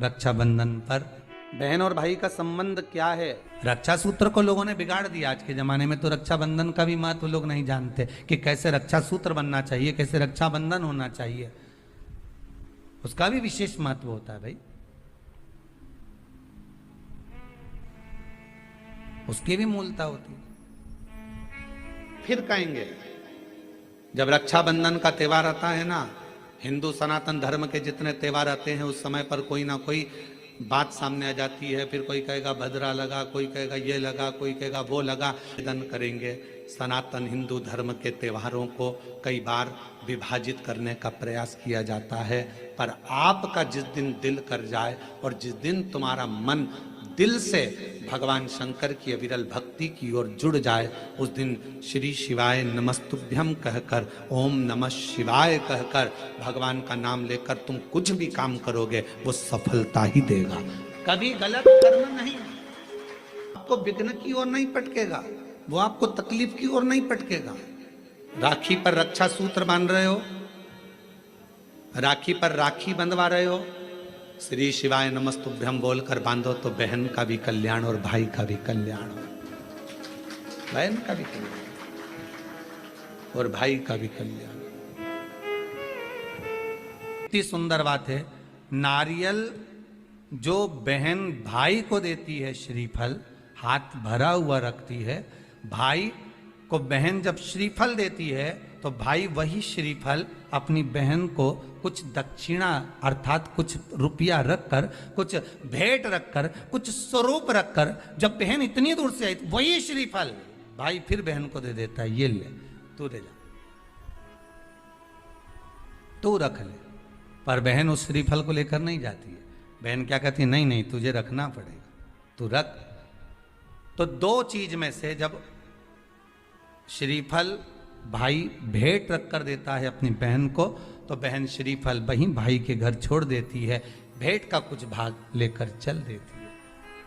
रक्षाबंधन पर। बहन और भाई का संबंध क्या है? रक्षा सूत्र को लोगों ने बिगाड़ दिया। आज के जमाने में तो रक्षाबंधन का भी महत्व लोग नहीं जानते कि कैसे रक्षा सूत्र बनना चाहिए, कैसे रक्षाबंधन होना चाहिए। उसका भी विशेष महत्व होता है भाई, उसकी भी मूलता होती है। फिर कहेंगे जब रक्षाबंधन का त्योहार आता है ना, हिंदू सनातन धर्म के जितने त्योहार आते हैं उस समय पर कोई ना कोई बात सामने आ जाती है। फिर कोई कहेगा भद्रा लगा, कोई कहेगा ये लगा, कोई कहेगा वो लगा। निवेदन करेंगे, सनातन हिंदू धर्म के त्योहारों को कई बार विभाजित करने का प्रयास किया जाता है, पर आपका जिस दिन दिल कर जाए और जिस दिन तुम्हारा मन दिल से भगवान शंकर की अविरल भक्ति की ओर जुड़ जाए, उस दिन श्री शिवाय नमस्तुभ्यम कहकर, ओम नमः शिवाय कहकर भगवान का नाम लेकर तुम कुछ भी काम करोगे वो सफलता ही देगा। कभी गलत कर्म नहीं, आपको विघ्न की ओर नहीं पटकेगा, वो आपको तकलीफ की ओर नहीं पटकेगा। राखी पर रक्षा सूत्र बांध रहे हो, राखी पर राखी बंधवा रहे हो, श्री शिवाय नमस्तुभ्यम बोलकर बांधो तो बहन का भी कल्याण और भाई का भी कल्याण हो, बहन का भी कल्याण और भाई का भी कल्याण। इतनी सुंदर बात है, नारियल जो बहन भाई को देती है श्रीफल, हाथ भरा हुआ रखती है, भाई को बहन जब श्रीफल देती है तो भाई वही श्रीफल अपनी बहन को कुछ दक्षिणा अर्थात कुछ रुपया रखकर, कुछ भेंट रखकर, कुछ स्वरूप रखकर, जब बहन इतनी दूर से आई वही श्रीफल भाई फिर बहन को दे देता है, ये ले तू ले जा, तू रख ले। पर बहन उस श्रीफल को लेकर नहीं जाती है। बहन क्या कहती है, नहीं नहीं तुझे रखना पड़ेगा, तू रख। तो दो चीज में से जब श्रीफल भाई भेंट रख कर देता है अपनी बहन को, तो बहन श्रीफल वहीं भाई के घर छोड़ देती है, भेंट का कुछ भाग लेकर चल देती है।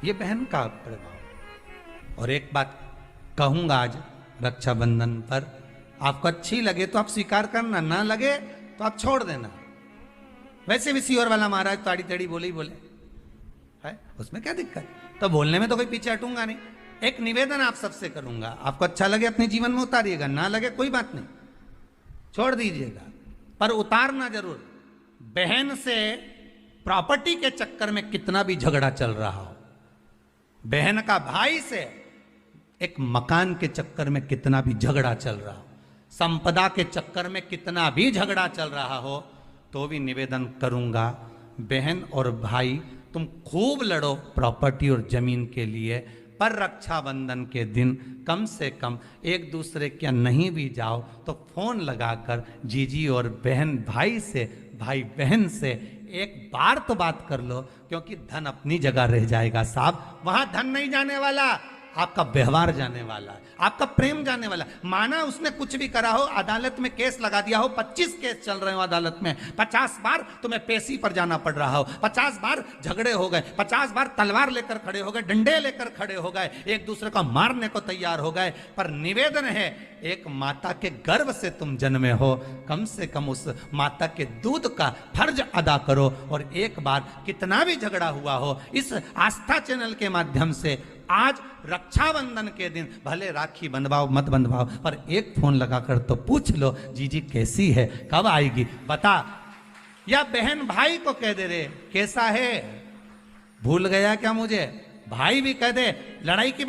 ये बहन का प्रभाव। और एक बात कहूंगा आज रक्षाबंधन पर, आपको अच्छी लगे तो आप स्वीकार करना, ना लगे तो आप छोड़ देना। वैसे भी सीहोर वाला महाराज ताड़ी तेड़ी बोले ही बोले है, उसमें क्या दिक्कत? तो बोलने में तो कोई पीछे हटूंगा नहीं। एक निवेदन आप सबसे करूंगा, आपको अच्छा लगे अपने जीवन में उतारिएगा, ना लगे कोई बात नहीं, छोड़ दीजिएगा, पर उतारना जरूर। बहन से प्रॉपर्टी के चक्कर में कितना भी झगड़ा चल रहा हो, बहन का भाई से एक मकान के चक्कर में कितना भी झगड़ा चल रहा हो, संपदा के चक्कर में कितना भी झगड़ा चल रहा हो, तो भी निवेदन करूंगा, बहन और भाई तुम खूब लड़ो प्रॉपर्टी और जमीन के लिए, पर रक्षाबंधन के दिन कम से कम एक दूसरे के नहीं भी जाओ तो फोन लगाकर जीजी और बहन भाई से, भाई बहन से एक बार तो बात कर लो, क्योंकि धन अपनी जगह रह जाएगा साहब, वहां धन नहीं जाने वाला, आपका व्यवहार जाने वाला है, आपका प्रेम जाने वाला। माना उसने कुछ भी करा हो, अदालत में केस लगा दिया हो, 25 केस चल रहे हो अदालत में, 50 बार तुम्हें पेशी पर जाना पड़ रहा हो, 50 बार झगड़े हो गए, 50 बार तलवार लेकर खड़े हो गए, डंडे लेकर खड़े हो गए, एक दूसरे को मारने को तैयार हो गए, पर निवेदन है एक माता के गर्भ से तुम जन्मे हो, कम से कम उस माता के दूध का फर्ज अदा करो। और एक बार कितना भी झगड़ा हुआ हो, इस आस्था चैनल के माध्यम से आज रक्षाबंधन के दिन भले राखी बंधवाओ मत बंधवाओ, पर एक फोन लगाकर तो पूछ लो जीजी कैसी है, कब आएगी बता, या बहन भाई को कह दे रे कैसा है, भूल गया क्या मुझे, भाई भी कह दे, लड़ाई की बात